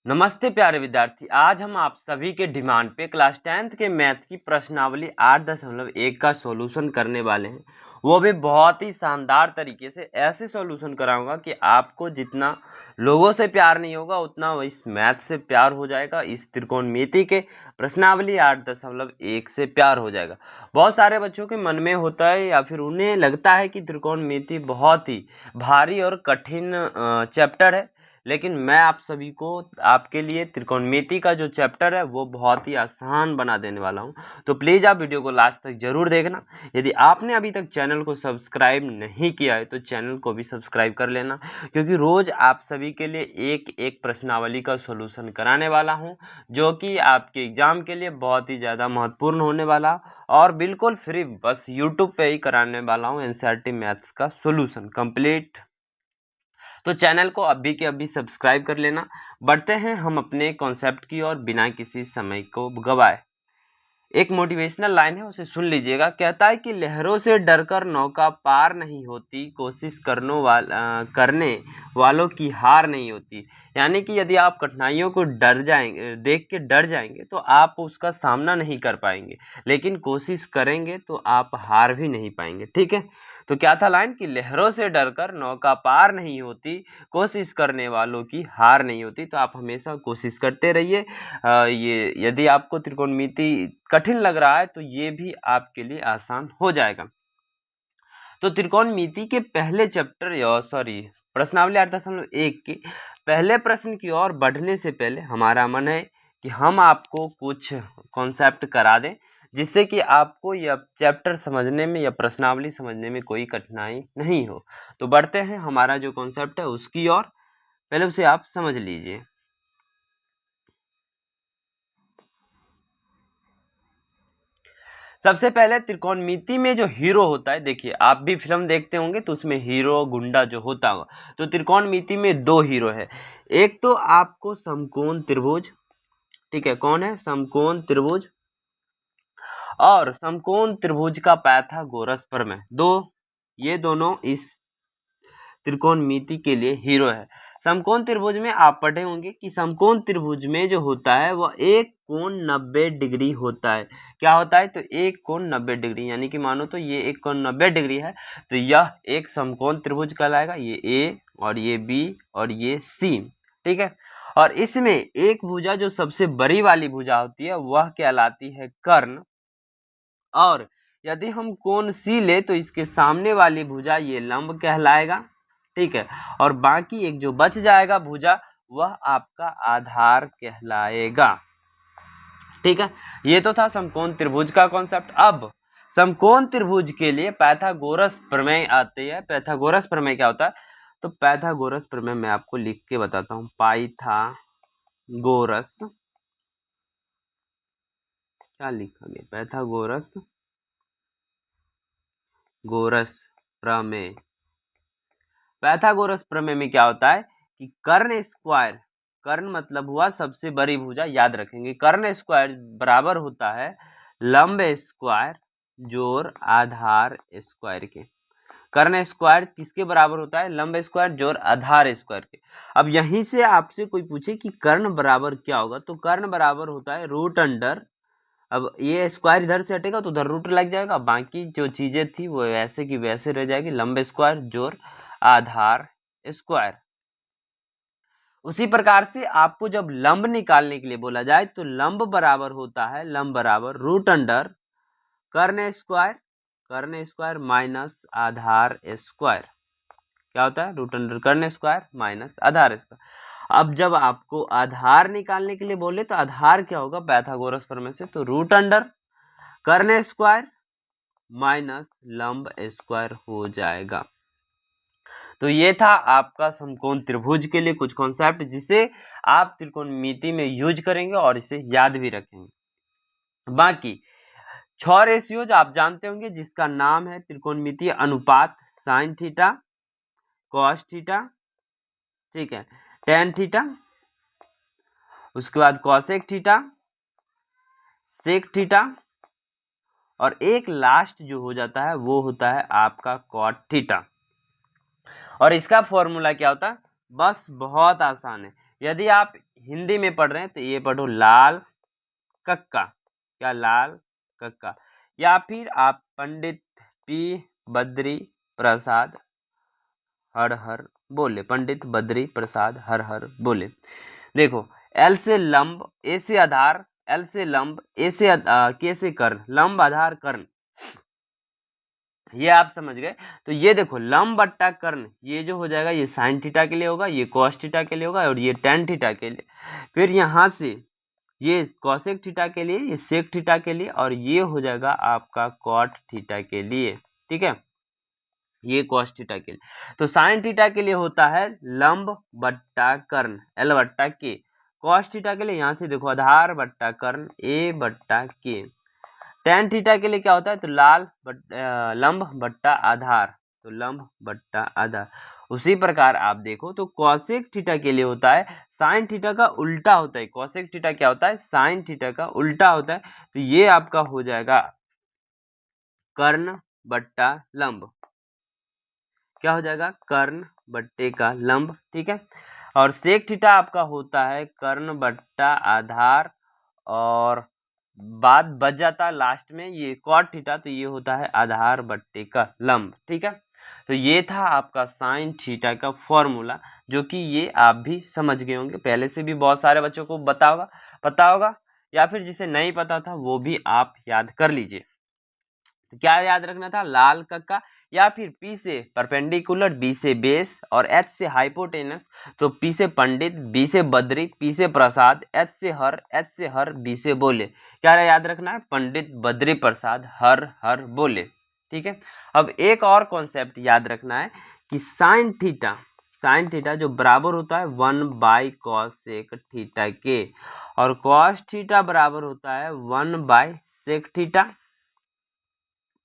नमस्ते प्यारे विद्यार्थी। आज हम आप सभी के डिमांड पे क्लास 10th के मैथ की प्रश्नावली 8.1 का सॉल्यूशन करने वाले हैं। वो भी बहुत ही शानदार तरीके से ऐसे सॉल्यूशन कराऊंगा कि आपको जितना लोगों से प्यार नहीं होगा उतना इस मैथ से प्यार हो जाएगा, इस त्रिकोणमिति के प्रश्नावली 8.1 से प्यार हो जाएगा। बहुत सारे बच्चों के मन में होता है या फिर उन्हें लगता है कि त्रिकोणमिति बहुत ही भारी और कठिन चैप्टर है, लेकिन मैं आप सभी को आपके लिए त्रिकोणमिति का जो चैप्टर है वो बहुत ही आसान बना देने वाला हूं। तो प्लीज़ आप वीडियो को लास्ट तक जरूर देखना। यदि आपने अभी तक चैनल को सब्सक्राइब नहीं किया है तो चैनल को भी सब्सक्राइब कर लेना, क्योंकि रोज आप सभी के लिए एक एक प्रश्नावली का सॉल्यूशन कराने वाला हूं, जो कि आपके एग्जाम के लिए बहुत ही ज़्यादा महत्वपूर्ण होने वाला और बिल्कुल फ्री, बस यूट्यूब पे ही कराने वाला हूँ एनसीईआरटी मैथ्स का सॉल्यूशन कंप्लीट। तो चैनल को अभी के अभी सब्सक्राइब कर लेना। बढ़ते हैं हम अपने कॉन्सेप्ट की ओर बिना किसी समय को गवाए। एक मोटिवेशनल लाइन है, उसे सुन लीजिएगा। कहता है कि लहरों से डरकर नौका पार नहीं होती, कोशिश करने वालों की हार नहीं होती। यानी कि यदि आप कठिनाइयों को देख के डर जाएंगे तो आप उसका सामना नहीं कर पाएंगे, लेकिन कोशिश करेंगे तो आप हार भी नहीं पाएंगे। ठीक है, तो क्या था लाइन कि लहरों से डरकर नौका पार नहीं होती, कोशिश करने वालों की हार नहीं होती। तो आप हमेशा कोशिश करते रहिए। ये यदि आपको त्रिकोणमिति कठिन लग रहा है तो ये भी आपके लिए आसान हो जाएगा। तो त्रिकोणमिति के पहले चैप्टर प्रश्नावली 8.1 के पहले प्रश्न की ओर बढ़ने से पहले हमारा मन है कि हम आपको कुछ कॉन्सेप्ट करा दें, जिससे कि आपको यह चैप्टर समझने में या प्रश्नावली समझने में कोई कठिनाई नहीं हो। तो बढ़ते हैं हमारा जो कॉन्सेप्ट है उसकी ओर, पहले उसे आप समझ लीजिए। सबसे पहले त्रिकोणमिति में जो हीरो होता है, देखिए आप भी फिल्म देखते होंगे तो उसमें हीरो गुंडा जो होता होगा, तो त्रिकोणमिति में दो हीरो है। एक तो आपको समकोण त्रिभुज, ठीक है, कौन है? समकोण त्रिभुज। और समकोण त्रिभुज का पाइथागोरस प्रमेय, ये दोनों इस त्रिकोणमिति के लिए हीरो है। समकोण त्रिभुज में आप पढ़े होंगे कि समकोण त्रिभुज में जो होता है वह एक कोण 90 डिग्री होता है। क्या होता है? तो एक कोण 90 डिग्री, यानी कि मानो तो ये एक कोण 90 डिग्री है, तो यह एक समकोण त्रिभुज कहलाएगा। ये ए और ये बी और ये सी, ठीक है। और इसमें एक भुजा जो सबसे बड़ी वाली भुजा होती है वह कहलाती है कर्ण। और यदि हम कोण सी ले तो इसके सामने वाली भुजा ये लंब कहलाएगा, ठीक है। और बाकी एक जो बच जाएगा भुजा वह आपका आधार कहलाएगा, ठीक है। ये तो था समकोण त्रिभुज का कॉन्सेप्ट। अब समकोण त्रिभुज के लिए पाइथागोरस प्रमेय आते हैं। पाइथागोरस प्रमेय क्या होता है? तो पाइथागोरस प्रमेय मैं आपको लिख के बताता हूँ। पाइथागोरस, क्या लिखा गया? पाइथागोरस प्रमेय। पाइथागोरस प्रमेय में क्या होता है कि कर्ण स्क्वायर, कर्ण मतलब हुआ सबसे बड़ी भुजा, याद रखेंगे। कर्ण स्क्वायर बराबर होता है लंब स्क्वायर जोड़ आधार स्क्वायर के। कर्ण स्क्वायर किसके बराबर होता है? लंब स्क्वायर जोड़ आधार स्क्वायर के। अब यहीं से आपसे कोई पूछे कि कर्ण बराबर क्या होगा, तो कर्ण बराबर होता है रूट अंडर, अब ये स्क्वायर इधर से हटेगा तो उधर रूट लग जाएगा, बाकी जो चीजें थी वो वैसे की वैसे रह जाएगी, लंब स्क्वायर जोड़ आधार स्क्वायर। उसी प्रकार से आपको जब लंब निकालने के लिए बोला जाए तो लंब बराबर होता है, लंब बराबर रूट अंडर कर्ण स्क्वायर माइनस आधार स्क्वायर। क्या होता है? रूट अंडर कर्ण स्क्वायर माइनस आधार स्क्वायर। अब जब आपको आधार निकालने के लिए बोले तो आधार क्या होगा पाइथागोरस प्रमेय से? तो रूट अंडर कर्ण स्क्वायर माइनस लंब स्क्वायर हो जाएगा। तो ये था आपका समकोण त्रिभुज के लिए कुछ कॉन्सेप्ट, जिसे आप त्रिकोणमिति में यूज करेंगे और इसे याद भी रखेंगे। बाकी 6 रेशियोज आप जानते होंगे, जिसका नाम है त्रिकोणमितीय अनुपात, साइन थीटा, कॉस थीटा, ठीक है, टेन थीटा, उसके बाद कॉसेक थीटा, सेक थीटा, और एक लास्ट जो हो जाता है वो होता है आपका कॉट थीटा। और इसका फॉर्मूला क्या होता है? बस बहुत आसान है। यदि आप हिंदी में पढ़ रहे हैं तो ये पढ़ो लाल कक्का, क्या लाल कक्का। या फिर आप पंडित पी बद्री प्रसाद हर हर बोले, पंडित बद्री प्रसाद हर हर बोले। देखो एल से लंब, ए से आधार, एल से लंब, ए से के से कर्ण, लंब आधार कर्ण, ये आप समझ गए। तो ये देखो लंब बट्टा कर्ण, ये जो हो जाएगा ये साइन थीटा के लिए होगा, ये कॉस थीटा के लिए होगा और ये टेन थीटा के लिए। फिर यहाँ से ये कॉसेक थीटा के लिए, ये सेक थीटा के लिए और ये हो जाएगा आपका कॉट थीटा के लिए। ठीक है, ये कॉस थीटा के लिए। तो साइन थीटा के लिए होता है लंब बट्टा कर्ण, एल बट्टा के। कॉस थीटा के लिए यहाँ से देखो आधार बट्टा कर्ण, ए बट्टा के। टेन थीटा के लिए क्या होता है, तो लंब बट्टा आधार, तो लंब बट्टा आधार। उसी प्रकार आप देखो तो कॉसेक थीटा के लिए होता है साइन थीटा का उल्टा होता है। कॉसेक थीटा क्या होता है, साइन थीटा का उल्टा होता है। तो ये आपका हो जाएगा कर्ण बट्टा लंब, क्या हो जाएगा, कर्ण बट्टे का लंब। ठीक है, और सेक थीटा आपका होता है कर्ण बट्टा आधार और बाद बच जाता है लास्ट में ये कॉट थीटा, तो ये होता है आधार बट्टे का लंब। ठीक है, तो ये था आपका साइन थीटा का फॉर्मूला, जो कि ये आप भी समझ गए होंगे, पहले से भी बहुत सारे बच्चों को पता होगा या फिर जिसे नहीं पता था वो भी आप याद कर लीजिए। तो क्या याद रखना था, लाल कक्का या फिर पी से परपेंडिकुलर, बी से बेस और एच से हाइपोटेनस। तो पी से पंडित, बी से बद्री, पी से प्रसाद, एच से हर, बी से बोले। क्या याद रखना है, पंडित बद्री प्रसाद हर हर बोले। ठीक है, अब एक और कॉन्सेप्ट याद रखना है कि साइन थीटा जो बराबर होता है 1/cos थीटा के, और कॉस थीटा बराबर होता है 1/sec थीटा,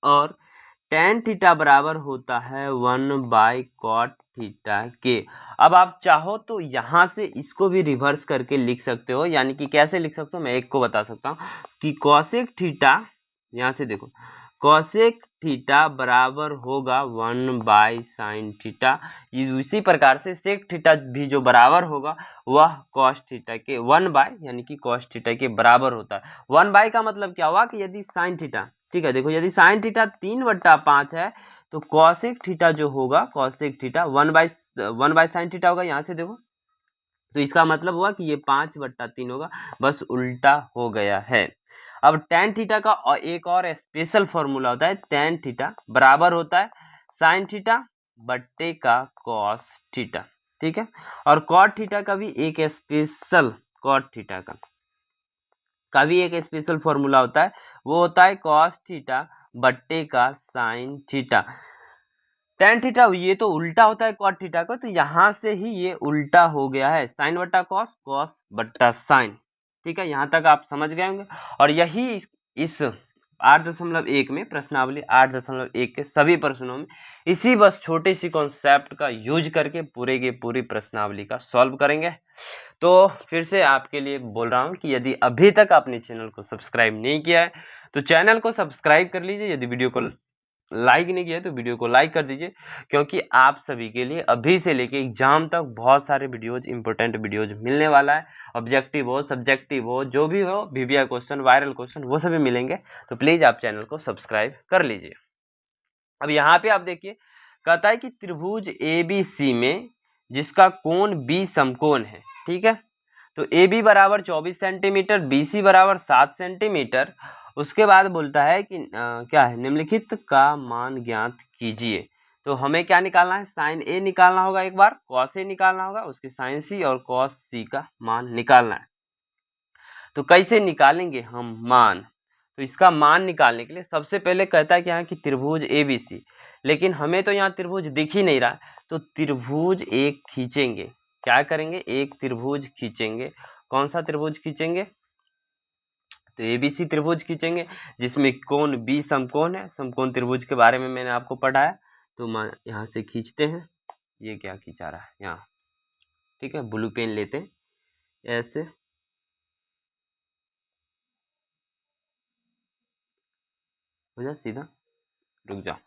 और टेन थीटा बराबर होता है 1/cot थीटा के। अब आप चाहो तो यहां से इसको भी रिवर्स करके लिख सकते हो, यानी कि कैसे लिख सकते हो मैं एक को बता सकता हूं कि कॉसेक थीटा, यहां से देखो कॉसेक थीटा बराबर होगा 1/sin थीटा। इसी प्रकार से सेक थीटा भी जो बराबर होगा वह कॉस थीटा के 1/ यानी कि कॉस थीटा के बराबर होता है। 1/ का मतलब क्या हुआ कि यदि साइन थीटा, ठीक है देखो यदि साइन थीटा 3/5 है तो कॉसेक थीटा जो होगा, कॉसेक थीटा 1/1 साइन थीटा होगा। यहाँ से देखो तो इसका मतलब हुआ कि ये 5/3 होगा, बस उल्टा हो गया है। अब टेन थीटा का एक और स्पेशल फॉर्मूला होता है, टेन थीटा बराबर होता है साइन थीटा बट्टे का कॉस थीटा। ठीक है, और कॉट थीटा का भी एक स्पेशल, कॉट थीटा का भी एक स्पेशल फॉर्मूला होता है, वो होता है कॉस थीटा बट्टे का साइन थीटा। टेन थीटा ये तो उल्टा होता है कॉट थीटा का, तो यहां से ही ये उल्टा हो गया है, साइन बट्टा कॉस, कॉस बट्टा साइन। ठीक है, यहां तक आप समझ गए होंगे। और यही इस 8.1 में, प्रश्नावली 8.1 के सभी प्रश्नों में इसी बस छोटी सी कॉन्सेप्ट का यूज करके पूरे की पूरी प्रश्नावली का सॉल्व करेंगे। तो फिर से आपके लिए बोल रहा हूं कि यदि अभी तक आपने चैनल को सब्सक्राइब नहीं किया है तो चैनल को सब्सक्राइब कर लीजिए, यदि वीडियो को लाइक नहीं किया है तो वीडियो को लाइक कर दीजिए, क्योंकि आप सभी के लिए अभी से लेके एग्जाम तक बहुत सारे वीडियोज, इंपॉर्टेंट वीडियोज मिलने वाला है। ऑब्जेक्टिव हो, सब्जेक्टिव हो, जो भी हो, वीवीआई क्वेश्चन, वायरल क्वेश्चन, वो सभी मिलेंगे। तो प्लीज आप चैनल को सब्सक्राइब कर लीजिए। अब यहाँ पे आप देखिए, कहता है कि त्रिभुज ABC में जिसका कोण B समकोण है। ठीक है, तो AB बराबर 24 सेंटीमीटर, BC बराबर 7 सेंटीमीटर। उसके बाद बोलता है कि क्या है, निम्नलिखित का मान ज्ञात कीजिए। तो हमें क्या निकालना है, साइन A निकालना होगा, एक बार कॉस A निकालना होगा, उसके साइन C और कॉस C का मान निकालना है। तो कैसे निकालेंगे हम मान, तो इसका मान निकालने के लिए सबसे पहले कहता है कि यहाँ की त्रिभुज ABC, लेकिन हमें तो यहाँ त्रिभुज दिख ही नहीं रहा, तो त्रिभुज एक खींचेंगे। क्या करेंगे, एक त्रिभुज खींचेंगे। कौन सा त्रिभुज खींचेंगे, तो ABC त्रिभुज खींचेंगे जिसमें कोण B समकोण है। समकोण त्रिभुज के बारे में मैंने आपको पढ़ाया, तो यहाँ से खींचते हैं। ये क्या खींचा रहा है यहाँ, ठीक है, ब्लू पेन लेते हैं, ऐसे हो जा सीधा, रुक जा।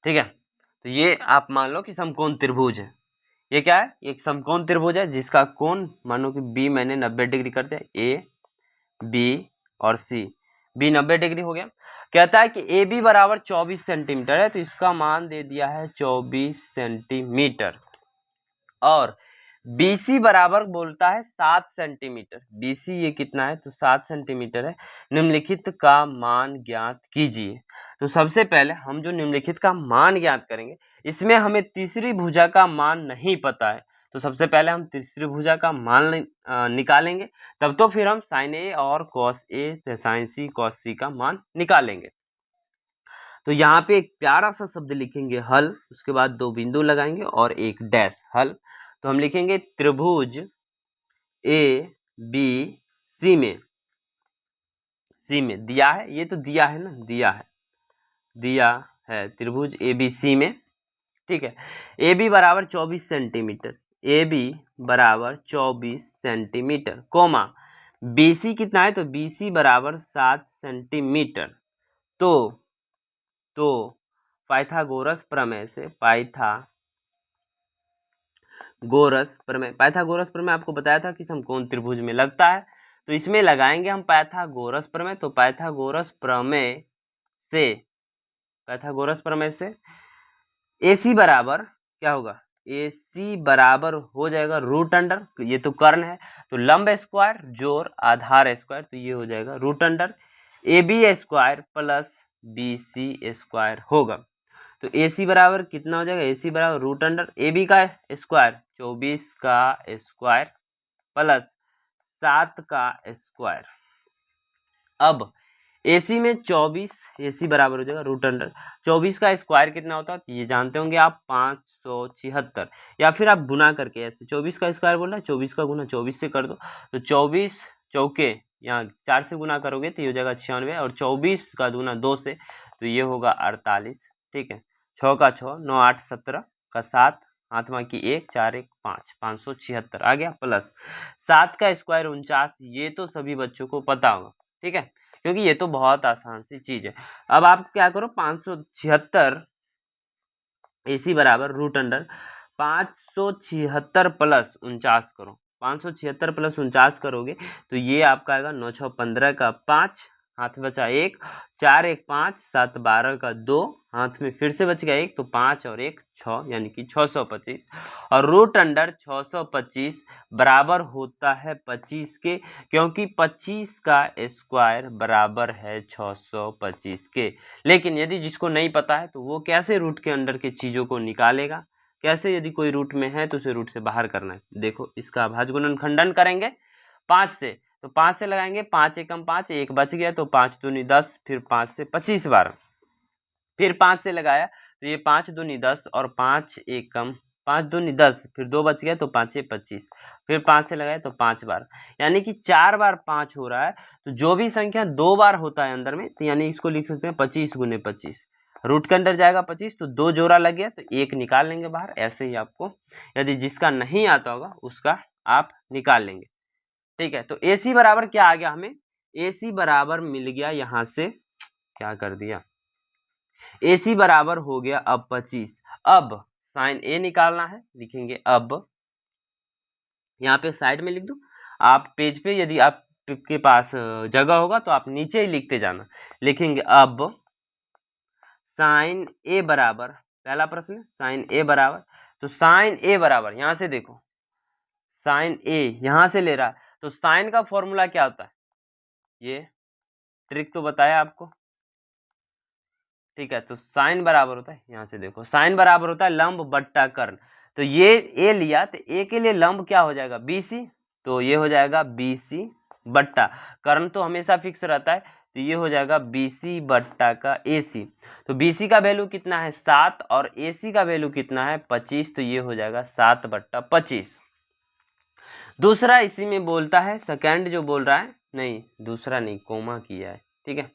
ठीक है। तो ये आप मान लो कि समकोण त्रिभुज है। ये क्या है? एक समकोण त्रिभुज है जिसका कोण मानो कि बी मैंने 90 डिग्री कर दिया, ए बी और सी। बी 90 डिग्री हो गया। कहता है कि ए बी बराबर 24 सेंटीमीटर है, तो इसका मान दे दिया है 24 सेंटीमीटर। और BC बराबर बोलता है 7 सेंटीमीटर। BC ये कितना है? तो 7 सेंटीमीटर है। निम्नलिखित का मान ज्ञात कीजिए। तो सबसे पहले हम जो निम्नलिखित का मान ज्ञात करेंगे, इसमें हमें तीसरी भुजा का मान नहीं पता है। तो सबसे पहले हम तीसरी भुजा का मान निकालेंगे, तब तो फिर हम साइन ए और कॉस ए से साइन सी कॉस सी का मान निकालेंगे। तो यहाँ पे एक प्यारा सा शब्द लिखेंगे हल, उसके बाद 2 बिंदु लगाएंगे और एक डैश। हल तो हम लिखेंगे त्रिभुज ए बी सी में दिया है, ये तो दिया है ना, दिया है त्रिभुज ए बी सी में। ठीक है। ए बी बराबर 24 सेंटीमीटर, ए बी बराबर 24 सेंटीमीटर, कोमा बी सी कितना है? तो बी सी बराबर 7 सेंटीमीटर। तो पाइथागोरस प्रमेय से पाइथागोरस प्रमेय आपको बताया था कि समकोण त्रिभुज में लगता है, तो इसमें लगाएंगे हम पाइथागोरस प्रमेय। तो पाइथागोरस प्रमेय से AC बराबर क्या होगा? AC बराबर हो जाएगा रूट अंडर, ये तो कर्ण है, तो लंब स्क्वायर जोर आधार स्क्वायर, तो ये हो जाएगा root under AB square plus BC square होगा। तो AC बराबर कितना हो जाएगा? AC बराबर रूट अंडर AB का स्क्वायर 24 का स्क्वायर प्लस 7 का स्क्वायर। अब AC में 24, AC बराबर हो जाएगा रूट अंडर 24 का स्क्वायर कितना होता है? ये जानते होंगे आप, 576। या फिर आप गुना करके ऐसे 24 का स्क्वायर बोल रहा है, 24 का गुना 24 से कर दो, तो 24 चौके यहाँ 4 से गुना करोगे तो ये हो जाएगा 96, और 24 का गुना 2 से, तो ये होगा 48। ठीक है। 6 का 6, 9 8 17 का 7, हाथमा की 1 4 1 5, 576 आ गया, प्लस 7 का स्क्वायर 49। ये तो सभी बच्चों को पता होगा, ठीक है, क्योंकि ये तो बहुत आसान सी चीज है। अब आप क्या करो, 576 AC बराबर रूट अंडर 576 प्लस 49 करो, 576 प्लस 49 करोगे तो ये आपका आएगा 9 6 15 का 5, हाथ में बचा 1, 4 1 5, 7 12 का 2, हाथ में फिर से बच गया 1, तो 5 और 1 6, यानी कि 625। और रूट अंडर 625 बराबर होता है 25 के, क्योंकि 25 का स्क्वायर बराबर है 625 के। लेकिन यदि जिसको नहीं पता है तो वो कैसे रूट के अंडर के चीजों को निकालेगा, कैसे? यदि कोई रूट में है तो उसे रूट से बाहर करना है। देखो, इसका अभाज्य गुणनखंडन करेंगे 5 से, तो 5 से लगाएंगे, 5 एकम 5, 1 बच गया, तो 5 दूनी 10, फिर 5 से 25 बार, फिर 5 से लगाया तो ये 5 दूनी 10 और 5 एकम 5 दूनी 10, फिर 2 बच गया तो 5 25, फिर 5 से लगाया तो 5 बार, यानी कि 4 बार 5 हो रहा है। तो जो भी संख्या 2 बार होता है अंदर में, तो यानी इसको लिख सकते हैं 25 गुने 25, रूट के अंदर जाएगा 25, तो 2 जोड़ा लग गया तो 1 निकाल लेंगे बाहर। ऐसे ही आपको, यदि जिसका नहीं आता होगा उसका आप निकाल लेंगे। ठीक है। तो AC बराबर क्या आ गया हमें? AC बराबर मिल गया, यहां से क्या कर दिया, AC बराबर हो गया अब 25। अब साइन A निकालना है, लिखेंगे अब, यहाँ पे साइड में लिख दो आप पेज पे, यदि आपके पास जगह होगा तो आप नीचे ही लिखते जाना। लिखेंगे अब साइन A बराबर, पहला प्रश्न साइन A बराबर, तो साइन A बराबर यहां से देखो, साइन A यहां से ले रहा है, तो साइन का फॉर्मूला क्या होता है? ये ट्रिक तो बताया आपको, ठीक है। तो साइन बराबर होता है, यहां से देखो, साइन बराबर होता है लंब बट्टा कर्ण। तो ये A लिया, तो A के लिए लंब क्या हो जाएगा? BC, तो ये हो जाएगा BC बट्टा कर्ण, तो हमेशा फिक्स रहता है, तो ये हो जाएगा BC बट्टा का AC। तो BC का वैल्यू कितना है? 7, और AC का वैल्यू कितना है? 25, तो ये हो जाएगा 7 बट्टा 25। दूसरा इसी में बोलता है, सेकंड जो बोल रहा है, नहीं दूसरा नहीं, कोमा किया है, ठीक है,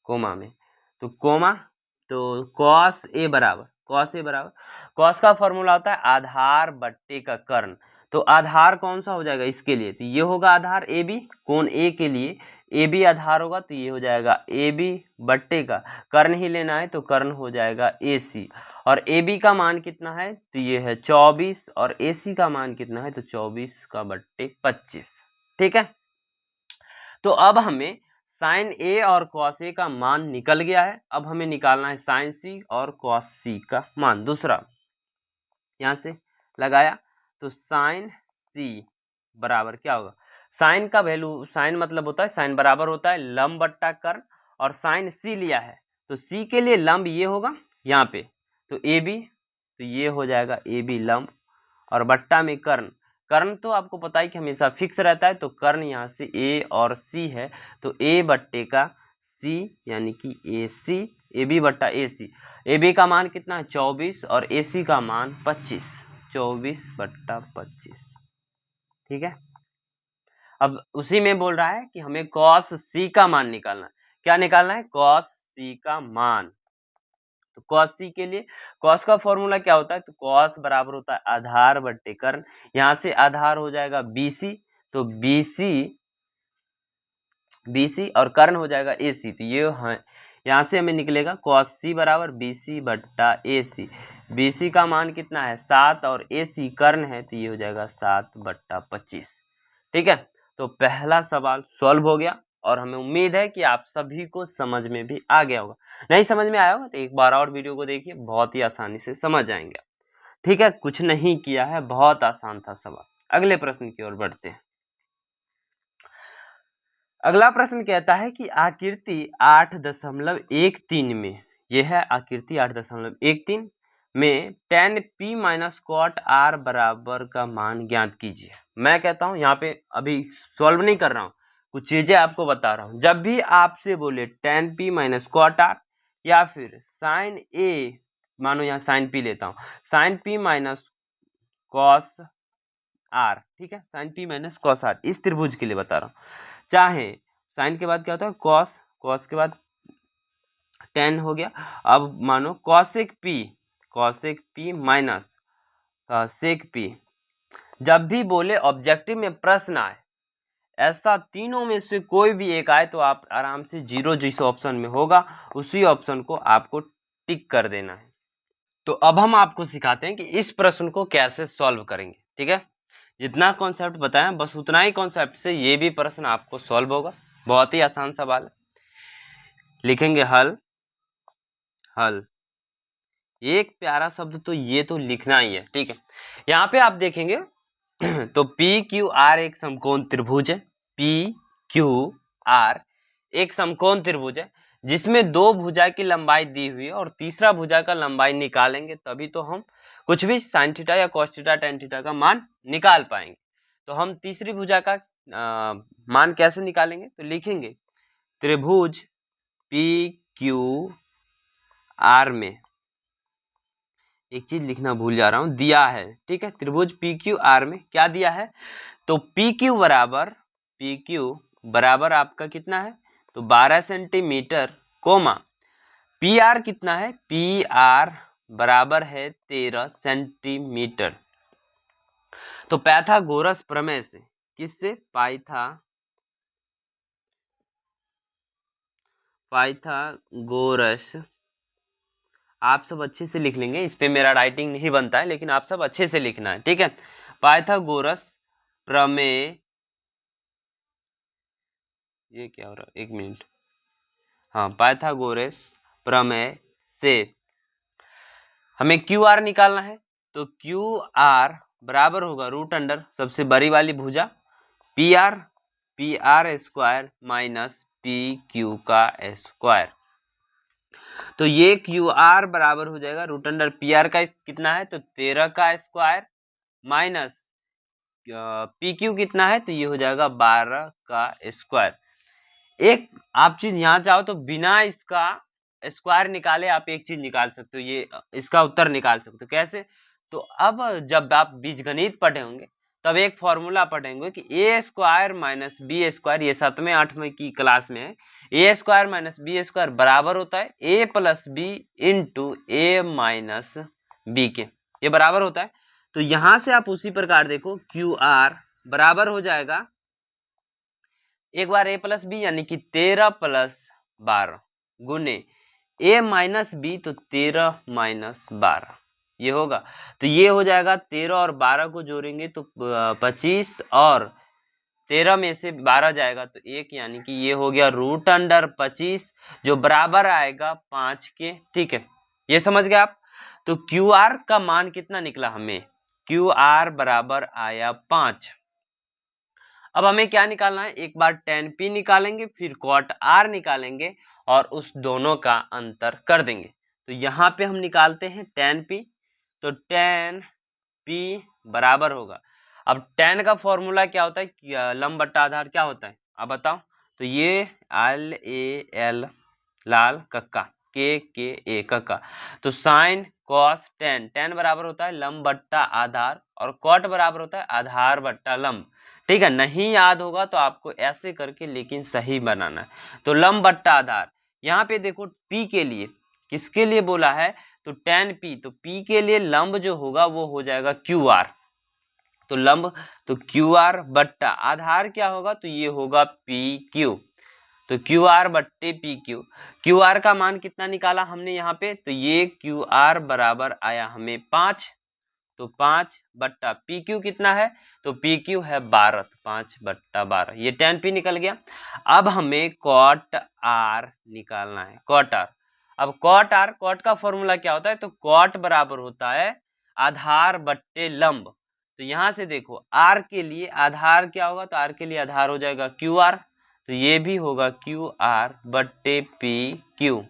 कोमा में, तो कोमा, तो कॉस ए बराबर, कॉस का फॉर्मूला होता है आधार बट्टे का कर्ण। तो आधार कौन सा हो जाएगा इसके लिए? तो ये होगा आधार AB, कोण A के लिए ए बी आधार होगा तो ये हो जाएगा ए बी बट्टे का कर्ण ही लेना है तो कर्ण हो जाएगा ए सी, और ए बी का मान कितना है तो ये है 24, और ए सी का मान कितना है तो 24 का बट्टे 25। ठीक है, तो अब हमें साइन ए और कॉस ए का मान निकल गया है। अब हमें निकालना है साइन सी और कॉस सी का मान। दूसरा यहां से लगाया तो साइन सी बराबर क्या होगा, साइन का वैल्यू, साइन मतलब होता है, साइन बराबर होता है लंब बट्टा कर्ण, और साइन सी लिया है तो सी के लिए लंब ये होगा यहाँ पे, तो ए बी, तो ये हो जाएगा ए बी लंब, और बट्टा में कर्ण, कर्ण तो आपको पता है कि हमेशा फिक्स रहता है, तो कर्ण यहाँ से ए और सी है तो ए बट्टे का सी यानी कि ए सी, ए बी बट्टा ए सी, ए बी का मान कितना है 24 और ए सी का मान 25, 24 बट्टा 25। ठीक है, अब उसी में बोल रहा है कि हमें कॉस सी का मान निकालना है। क्या निकालना है, कॉस सी का मान। तो कॉस सी के लिए कॉस का फॉर्मूला क्या होता है, तो कॉस बराबर होता है आधार बट्टे कर्ण, यहाँ से आधार हो जाएगा बीसी, तो बीसी और कर्ण हो जाएगा एसी, तो ये है यहाँ से हमें निकलेगा कॉस सी बराबर बीसी बट्टा एसी, बीसी का मान कितना है 7 और एसी कर्ण है तो ये हो जाएगा 7 बट्टा 25। ठीक है, तो पहला सवाल सॉल्व हो गया, और हमें उम्मीद है कि आप सभी को समझ में भी आ गया होगा। नहीं समझ में आया होगा तो एक बार और वीडियो को देखिए, बहुत ही आसानी से समझ जाएंगे। ठीक है, कुछ नहीं किया है, बहुत आसान था सवाल। अगले प्रश्न की ओर बढ़ते हैं। अगला प्रश्न कहता है कि आकृति 8.13 में, यह है आकृति 8.13 में tan p minus cot r बराबर का मान ज्ञात कीजिए। मैं कहता हूं यहाँ पे अभी सॉल्व नहीं कर रहा हूं, कुछ चीजें आपको बता रहा हूं। जब भी आपसे बोले tan p minus cot r या फिर साइन a, मानो यहाँ साइन p लेता हूं, sine p minus cos r, ठीक है, sine p minus cos r, इस त्रिभुज के लिए बता रहा हूं। चाहे साइन के बाद क्या होता है कॉस, कॉस के बाद टेन हो गया। अब मानो cosec P minus sec P, जब भी बोले ऑब्जेक्टिव में प्रश्न आए, ऐसा तीनों में से कोई भी एक आए तो आप आराम से जीरो जिस ऑप्शन में होगा उसी ऑप्शन को आपको टिक कर देना है। तो अब हम आपको सिखाते हैं कि इस प्रश्न को कैसे सॉल्व करेंगे। ठीक है, जितना कॉन्सेप्ट बताया बस उतना ही कॉन्सेप्ट से ये भी प्रश्न आपको सॉल्व होगा। बहुत ही आसान सवाल है। लिखेंगे हल, हल, एक प्यारा शब्द तो ये तो लिखना ही है। ठीक है, यहाँ पे आप देखेंगे तो पी क्यू आर एक समकोण त्रिभुज है, पी क्यू आर एक समकोण त्रिभुज है जिसमें दो भुजा की लंबाई दी हुई है और तीसरा भुजा का लंबाई निकालेंगे तभी तो हम कुछ भी साइन थीटा या कॉस थीटा टेन थीटा का मान निकाल पाएंगे। तो हम तीसरी भुजा का मान कैसे निकालेंगे, तो लिखेंगे त्रिभुज पी क्यू आर में, एक चीज लिखना भूल जा रहा हूं, दिया है। ठीक है, त्रिभुज पी क्यू आर में क्या दिया है, तो पी क्यू बराबर आपका कितना है तो 12 सेंटीमीटर, कोमा पी आर कितना है, पी आर बराबर है 13 सेंटीमीटर। तो पाइथागोरस प्रमेय से, किससे, पाइथागोरस, आप सब अच्छे से लिख लेंगे, इस पे मेरा राइटिंग नहीं बनता है लेकिन आप सब अच्छे से लिखना है। ठीक है, पाइथागोरस प्रमेय, ये क्या हो रहा है, एक मिनट, हाँ, पाइथागोरस प्रमेय से हमें क्यू आर निकालना है। तो क्यू आर बराबर होगा रूट अंडर सबसे बड़ी वाली भुजा P R square minus P Q का स्क्वायर। तो ये क्यू आर बराबर हो जाएगा रूट अंडर पी आर का कितना है तो 13 का स्क्वायर माइनस पी क्यू कितना है तो ये हो जाएगा 12 का स्क्वायर। एक आप चीज यहाँ चाहो तो बिना इसका स्क्वायर निकाले आप एक चीज निकाल सकते हो, ये इसका उत्तर निकाल सकते हो। कैसे, तो अब जब आप बीजगणित पढ़े होंगे तब एक फॉर्मूला पढ़ेंगे कि ए स्क्वायर माइनस बी स्क्वायर, ये 7वें 8वें की क्लास में है, ए स्क्वायर माइनस बी स्क्वायर बराबर होता है ए प्लस बी इंटू ए माइनस बी के, ये बराबर होता है। तो यहां से आप उसी प्रकार देखो क्यू आर बराबर हो जाएगा एक बार a प्लस बी यानी कि 13 प्लस 12 गुने a माइनस बी, तो 13 माइनस 12 ये होगा। तो ये हो जाएगा 13 और 12 को जोड़ेंगे तो 25 और 13 में से 12 जाएगा तो 1, यानी कि ये हो गया रूट अंडर 25 जो बराबर आएगा 5 के। ठीक है, ये समझ गए आप। तो क्यू आर का मान कितना निकला हमें, क्यू आर बराबर आया 5। अब हमें क्या निकालना है, एक बार tan P निकालेंगे, फिर cot R निकालेंगे और उस दोनों का अंतर कर देंगे। तो यहाँ पे हम निकालते हैं tan P, तो tan P बराबर होगा, अब tan का फॉर्मूला क्या होता है, लंब बट्टा आधार क्या होता है अब बताओ। तो ये LAL लाल कक्का, के कक्का, तो साइन कॉस tan बराबर होता है लंब बट्टा आधार और कॉट बराबर होता है आधार बट्टा लंब। ठीक है, नहीं याद होगा तो आपको ऐसे करके लेकिन सही बनाना है। तो लंब बट्टा आधार, यहाँ पे देखो P के लिए किसके लिए बोला है, तो tan P, तो P के लिए लंब जो होगा वो हो जाएगा QR, तो लंब तो QR बट्टा आधार क्या होगा, तो ये होगा PQ, तो QR बट्टे PQ। QR का मान कितना निकाला हमने यहाँ पे, तो ये QR बराबर आया हमें 5, तो 5 बट्टा PQ कितना है, तो PQ है 12, तो 5 बट्टा 12, ये tan P निकल गया। अब हमें cot R निकालना है, cot R। अब cot R, cot का फॉर्मूला क्या होता है, तो cot बराबर होता है आधार बट्टे लंब। तो यहाँ से देखो R के लिए आधार क्या होगा, तो R के लिए आधार हो जाएगा QR, तो ये भी होगा QR बट्टे PQ,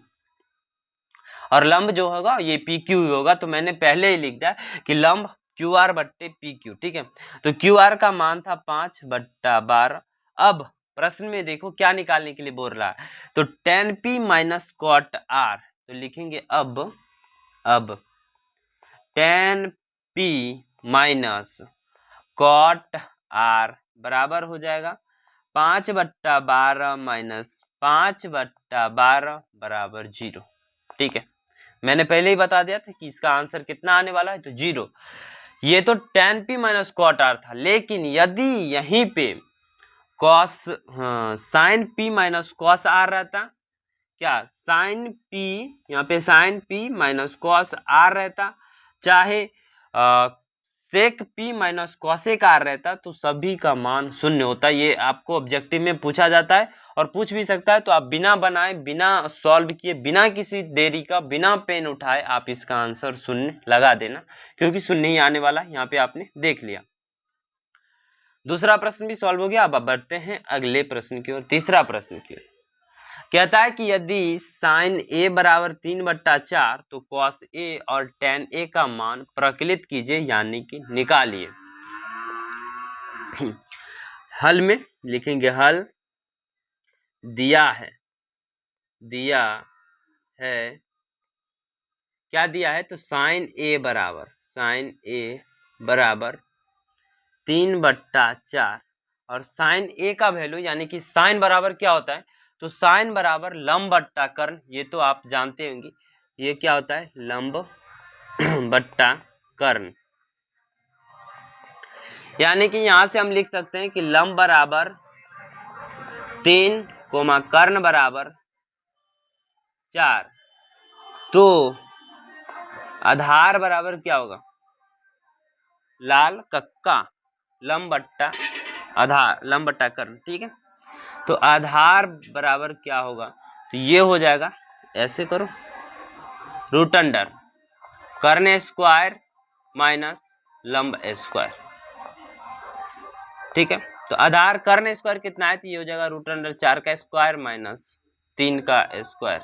और लंब जो होगा ये PQ होगा। तो मैंने पहले ही लिख दिया कि लंब QR बट्टे PQ। ठीक है, तो QR का मान था 5 बट्टा 12। अब प्रश्न में देखो क्या निकालने के लिए बोल रहा है, तो tan P minus cot R, तो लिखेंगे अब tan P minus cot R बराबर हो जाएगा 5 बट्टा 12 माइनस 5 बट्टा 12 बराबर 0। ठीक है, मैंने पहले ही बता दिया था कि इसका आंसर कितना आने वाला है, तो 0। ये तो tan P minus cot R था, लेकिन यदि यहीं पे cos sin P minus cos R रहता, क्या sin P, यहाँ पे sin P minus cos R रहता, चाहे sec P minus cosec R रहता, तो सभी का मान 0 होता। ये आपको ऑब्जेक्टिव में पूछा जाता है और पूछ भी सकता है, तो आप बिना बनाए, बिना सॉल्व किए, बिना किसी देरी का, बिना पेन उठाए आप इसका आंसर 0 लगा देना, क्योंकि 0 ही आने वाला है। यहाँ पे आपने देख लिया। दूसरा प्रश्न भी सॉल्व हो गया। अब बढ़ते हैं अगले प्रश्न की ओर, तीसरा प्रश्न की ओर। कहता है कि यदि साइन A बराबर 3 बट्टा 4, तो कॉस A और tan A का मान प्रकलित कीजिए, यानी कि निकालिए। हल में लिखेंगे, हल दिया है क्या दिया है, तो साइन A बराबर 3 बट्टा 4, और साइन A का वैल्यू, यानी कि साइन बराबर क्या होता है, तो साइन बराबर लंब बट्टा कर्ण, ये तो आप जानते होंगे, ये क्या होता है, लंब बट्टा कर्ण। यानी कि यहां से हम लिख सकते हैं कि लंब बराबर 3 कर्ण बराबर 4, तो आधार बराबर क्या होगा, लाल कक्का, लंब बट्टा आधार, लंब बट्टा कर्ण। ठीक है, तो आधार बराबर क्या होगा, तो ये हो जाएगा, ऐसे करो, रूट अंडर कर्ण स्क्वायर माइनस लंब स्क्वायर। ठीक है, तो आधार कर्ण स्क्वायर कितना है, तो ये हो जाएगा रूट अंडर 4 का स्क्वायर माइनस 3 का स्क्वायर,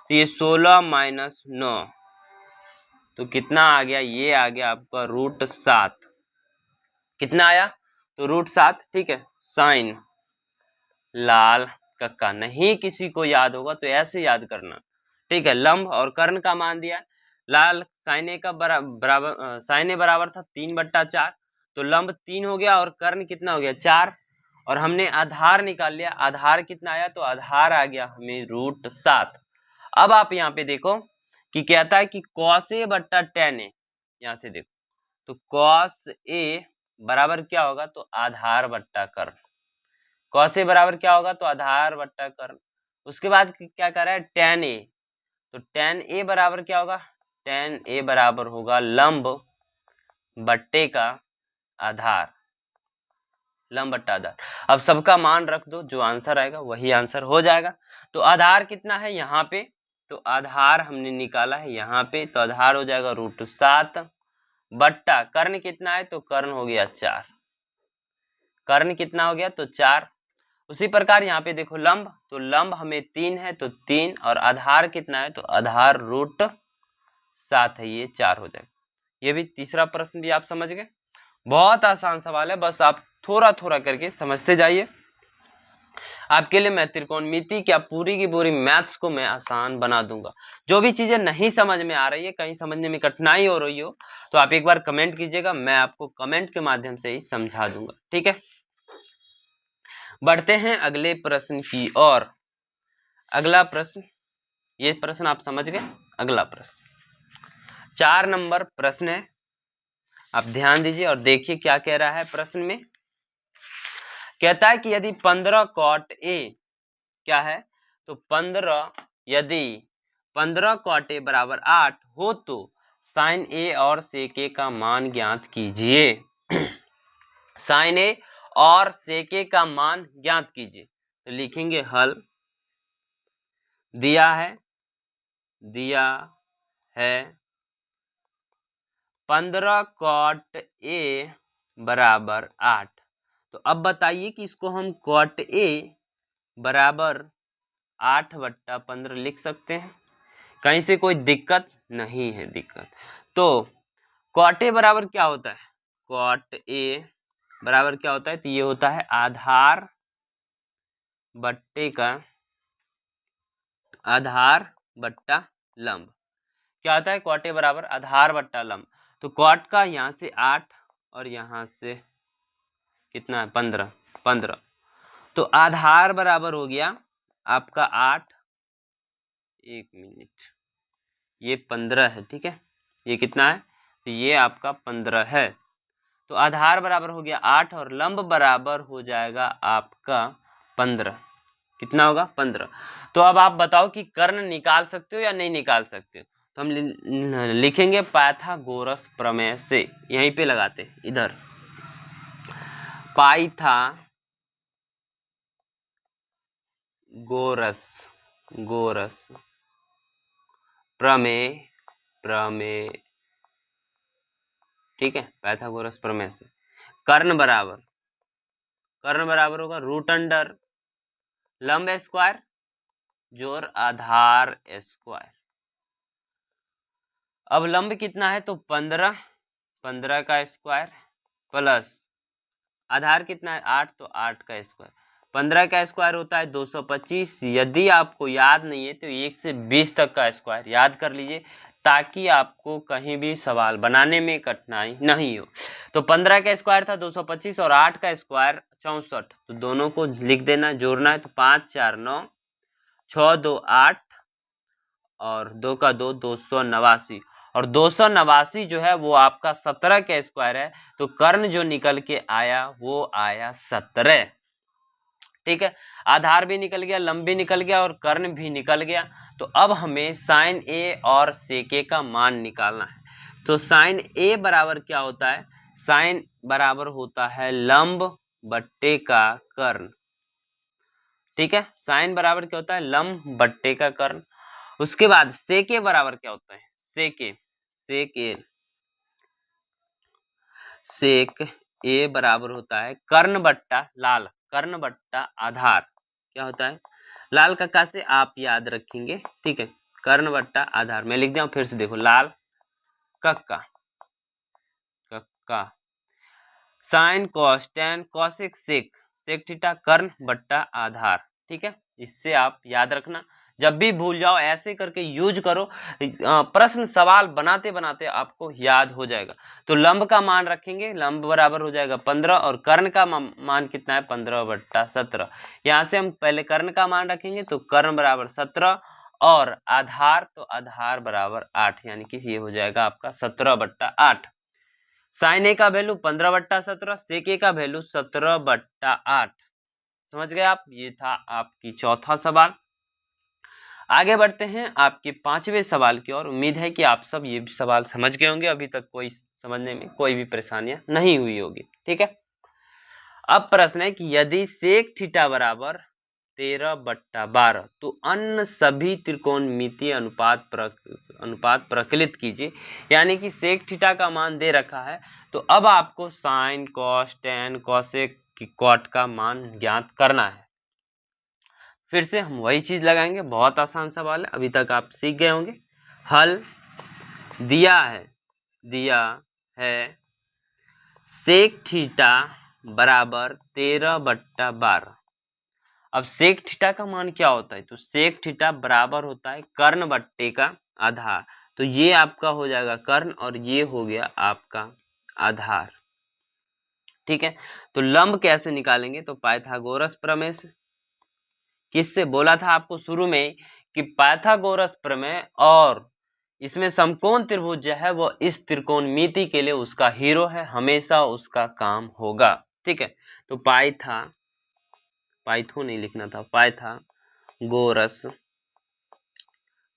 तो ये 16 माइनस 9, तो कितना आ गया, ये आ गया आपका रूट 7। कितना आया, तो रूट 7। ठीक है, साइन लाल कक्का, नहीं किसी को याद होगा तो ऐसे याद करना। ठीक है, लंब और कर्ण का मान दिया, लाल साइन ए का बराबर, साइन ए बराबर था 3 बट्टा 4, तो लंब 3 हो गया और कर्ण कितना हो गया 4, और हमने आधार निकाल लिया, आधार कितना आया, तो आधार आ गया हमें रूट 7। अब आप यहाँ पे देखो कि कहता है कि cos A बट्टा tan A, यहाँ से देखो, तो cos A बराबर क्या होगा, तो आधार बट्टा कर्ण। कौन से बराबर क्या होगा, तो आधार बट्टा कर्ण। उसके बाद क्या कर रहा है, tan a, तो tan a बराबर क्या होगा, tan a बराबर होगा लंब बट्टे का आधार, लंब बट्टा आधार। अब सबका मान रख दो, जो आंसर आएगा वही आंसर हो जाएगा। तो आधार कितना है यहाँ पे, तो आधार हमने निकाला है यहाँ पे, तो आधार हो जाएगा √7 बट्टा कर्ण कितना है, तो कर्ण हो गया 4। कर्ण कितना हो गया, तो 4। उसी प्रकार यहाँ पे देखो लंब, तो लंब हमें 3 है, तो 3, और आधार कितना है, तो आधार √7 है, ये 4 हो जाएगा। ये भी तीसरा प्रश्न भी आप समझ गए। बहुत आसान सवाल है, बस आप थोड़ा थोड़ा करके समझते जाइए। आपके लिए मैं त्रिकोणमिति क्या पूरी की पूरी मैथ्स को मैं आसान बना दूंगा। जो भी चीजें नहीं समझ में आ रही है, कहीं समझने में कठिनाई हो रही हो, तो आप एक बार कमेंट कीजिएगा, मैं आपको कमेंट के माध्यम से ही समझा दूंगा, ठीक है। बढ़ते हैं अगले प्रश्न की ओर। अगला प्रश्न, ये प्रश्न आप समझ गए। अगला प्रश्न 4 नंबर प्रश्न है, आप ध्यान दीजिए और देखिए क्या कह रहा है प्रश्न में। कहता है कि यदि 15 cot a क्या है, तो 15 यदि 15 cot a बराबर 8 हो तो sin a और sec a का मान ज्ञात कीजिए। sin a और sec a का मान ज्ञात कीजिए। तो लिखेंगे हल, दिया है 15 cot a बराबर 8। तो अब बताइए कि इसको हम cot a बराबर 8/15 लिख सकते हैं, कहीं से कोई दिक्कत नहीं है। दिक्कत तो cot a बराबर क्या होता है, cot a बराबर क्या होता है, तो ये होता है आधार बट्टा लंब। क्या होता है, cot a बराबर आधार बट्टा लंब। तो cot का यहाँ से 8 और यहाँ से कितना है 15। तो आधार बराबर हो गया आपका 8, 1 मिनट, ये 15 है, ठीक है। ये कितना है, तो ये आपका 15 है। तो आधार बराबर हो गया 8 और लंब बराबर हो जाएगा आपका 15। कितना होगा, 15। तो अब आप बताओ कि कर्ण निकाल सकते हो या नहीं निकाल सकते हो। तो हम लिखेंगे पाइथागोरस प्रमेय से, यहीं पे लगाते हैं इधर, पाइथागोरस प्रमेय, ठीक है। पाइथागोरस प्रमेय से कर्ण बराबर होगा √अंडर लंब स्क्वायर जोड़ आधार स्क्वायर। अब लंब कितना है, तो 15 का स्क्वायर प्लस आधार कितना है 8, तो 8 का स्क्वायर। 15 का स्क्वायर होता है 225। यदि आपको याद नहीं है तो 1 से 20 तक का स्क्वायर याद कर लीजिए, ताकि आपको कहीं भी सवाल बनाने में कठिनाई नहीं हो। तो 15 का स्क्वायर था 225 और 8 का स्क्वायर 64। तो दोनों को लिख देना, जोड़ना है। तो 5 4 9, 6 2 8 और 2 का 2, 289। और 289 जो है वो आपका 17 का स्क्वायर है। तो कर्ण जो निकल के आया वो आया 17, ठीक है। आधार भी निकल गया, लंब भी निकल गया और कर्ण भी निकल गया। तो अब हमें साइन ए और सेक ए का मान निकालना है। तो साइन ए बराबर क्या होता है, साइन बराबर होता है लंब बट्टे का कर्ण, ठीक है। साइन बराबर क्या होता है, लंब बट्टे का कर्ण। उसके बाद सेक ए बराबर क्या होता है, सेक ए बराबर होता है कर्ण बट्टा लाल, कर्ण बट्टा आधार। क्या होता है, लाल कक्का से आप याद रखेंगे, ठीक है। कर्ण बट्टा आधार मैं लिख दिया हूं, फिर से देखो, लाल कक्का sine cos tan cosec sec theta कर्ण बट्टा आधार, ठीक है। इससे आप याद रखना, जब भी भूल जाओ ऐसे करके यूज करो, प्रश्न सवाल बनाते बनाते आपको याद हो जाएगा। तो लंब का मान रखेंगे, लंब बराबर हो जाएगा 15 और कर्ण का मान कितना है 15/17। यहाँ से हम पहले कर्ण का मान रखेंगे, तो कर्ण बराबर 17 और आधार, तो आधार बराबर 8, यानी कि ये हो जाएगा आपका 17/8। साइन ए का वैल्यू 15/17, सेक ए का वैल्यू 17/8। समझ गए आप? ये था आपकी चौथा सवाल। आगे बढ़ते हैं आपके पांचवें सवाल की ओर। उम्मीद है कि आप सब ये सवाल समझ गए होंगे, अभी तक कोई समझने में कोई भी परेशानियां नहीं हुई होगी। ठीक है, अब प्रश्न है कि यदि सेक थीटा बराबर 13/12 तो अन्य सभी त्रिकोणमितीय अनुपात प्रकलित कीजिए। यानी कि सेक थीटा का मान दे रखा है, तो अब आपको sine, cos, tan, cosec, cot का मान ज्ञात करना है। फिर से हम वही चीज लगाएंगे, बहुत आसान सवाल है, अभी तक आप सीख गए होंगे। हल दिया है सेक थीटा बराबर 13/12। अब सेक थीटा का मान क्या होता है? तो सेक थीटा बराबर होता है कर्ण बट्टे का आधार। तो ये आपका हो जाएगा कर्ण और ये हो गया आपका आधार। ठीक है, तो लंब कैसे निकालेंगे? तो पाइथागोरस प्रमेय से। किससे बोला था आपको शुरू में कि पाइथागोरस प्रमेय, और इसमें समकोण त्रिभुज जो है वो इस त्रिकोणमिति के लिए उसका हीरो है, हमेशा उसका काम होगा। ठीक है, तो पाइथो नहीं लिखना था, पाइथागोरस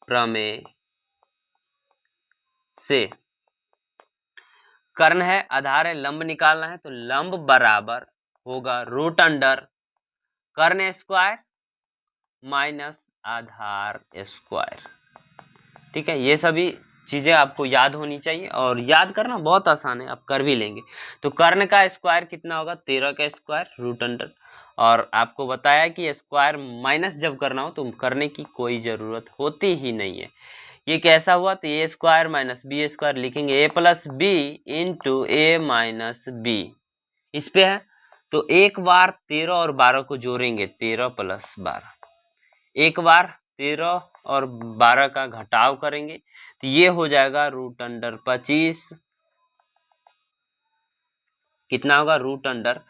प्रमेय से कर्ण है, आधार है, लंब निकालना है। तो लंब बराबर होगा रूट अंडर कर्ण स्क्वायर माइनस आधार स्क्वायर। ठीक है, ये सभी चीजें आपको याद होनी चाहिए और याद करना बहुत आसान है, आप कर भी लेंगे। तो कर्ण का स्क्वायर कितना होगा? 13 का स्क्वायर रूट अंडर, और आपको बताया कि स्क्वायर माइनस जब करना हो तो करने की कोई जरूरत होती ही नहीं है। ये कैसा हुआ? तो ए स्क्वायर माइनस बी स्क्वायर लिखेंगे, ए प्लस बी इंटू ए माइनस बी, इस पे है। तो एक बार 13 और 12 को जोड़ेंगे, 13 + 12। एक बार 13 और 12 का घटाव करेंगे तो ये हो जाएगा रूट अंडर 25। कितना होगा? रूट अंडर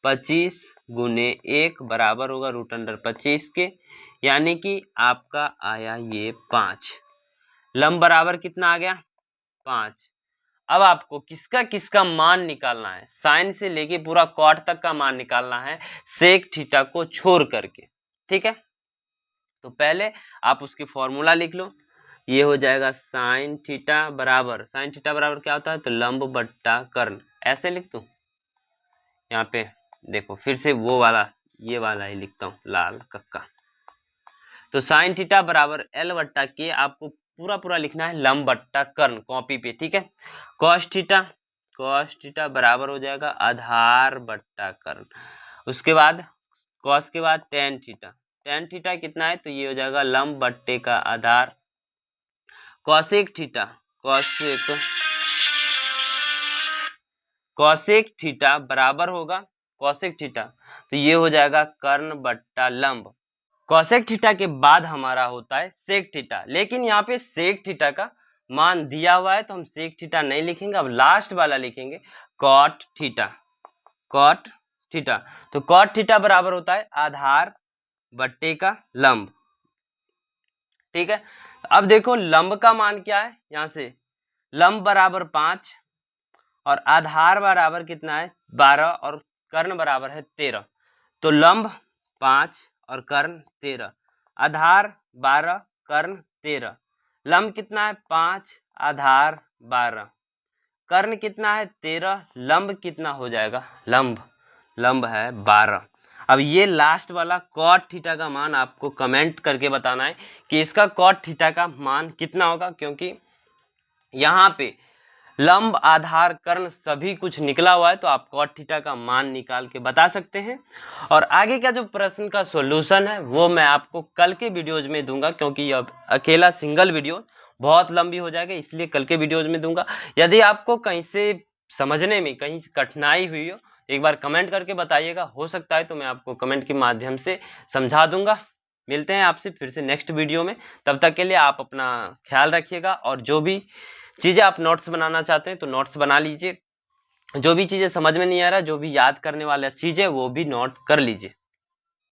25 गुने 1 बराबर होगा रूट अंडर 25 के, यानी कि आपका आया ये 5। लंब बराबर कितना आ गया? 5। अब आपको किसका किसका मान निकालना है? साइन से लेके पूरा कॉट तक का मान निकालना है, सेक थीटा को छोड़ करके। ठीक है, तो पहले आप उसकी फॉर्मूला लिख लो। ये हो जाएगा साइन थीटा बराबर क्या होता है? तो लंब बट्टा कर्ण, ऐसे लिख दूं। यहाँ पे देखो फिर से वो वाला, ये वाला ही लिखता हूँ लाल कक्का। तो साइन थीटा बराबर L बट्टा के, आपको पूरा पूरा लिखना है लंब बट्टा कर्ण, कॉपी पे। ठीक है, कॉस थीटा बराबर हो जाएगा आधार बट्टा कर्ण। उसके बाद कॉस के बाद टेन थीटा कितना है? तो ये हो जाएगा लंब बट्टे का आधार। कॉसेक थीटा बराबर होगा कॉसेक थीटा, तो ये हो जाएगा कर्ण बट्टा लंब। कॉसेक थीटा के बाद हमारा होता है सेक थीटा, लेकिन यहाँ पे सेक थीटा का मान दिया हुआ है तो हम सेक थीटा नहीं लिखेंगे, अब लास्ट वाला लिखेंगे कॉट थीटा। तो कॉट थीटा बराबर होता है आधार बट्टे का लंब। ठीक है, अब देखो लंब का मान क्या है? यहाँ से लंब बराबर 5 और आधार बराबर कितना है? 12 और कर्ण बराबर है 13। तो लंब 5 और कर्ण 13, आधार 12 कर्ण 13। लंब कितना है? 5 आधार 12, कर्ण कितना है? 13। लंब कितना हो जाएगा? लंब है 12। अब ये लास्ट वाला कॉट थीटा का मान आपको कमेंट करके बताना है कि इसका कॉट थीटा का मान कितना होगा, क्योंकि यहाँ पे लंब आधार कर्ण सभी कुछ निकला हुआ है, तो आप कॉट थीटा का मान निकाल के बता सकते हैं। और आगे का जो प्रश्न का सॉल्यूशन है वो मैं आपको कल के वीडियोज में दूंगा, क्योंकि अब अकेला सिंगल वीडियो बहुत लंबी हो जाएगी, इसलिए कल के वीडियोज में दूंगा। यदि आपको कहीं से समझने में कहीं से कठिनाई हुई हो, एक बार कमेंट करके बताइएगा, हो सकता है तो मैं आपको कमेंट के माध्यम से समझा दूंगा। मिलते हैं आपसे फिर से नेक्स्ट वीडियो में, तब तक के लिए आप अपना ख्याल रखिएगा, और जो भी चीजें आप नोट्स बनाना चाहते हैं तो नोट्स बना लीजिए, जो भी चीजें समझ में नहीं आ रहा, जो भी याद करने वाला चीज है वो भी नोट कर लीजिए।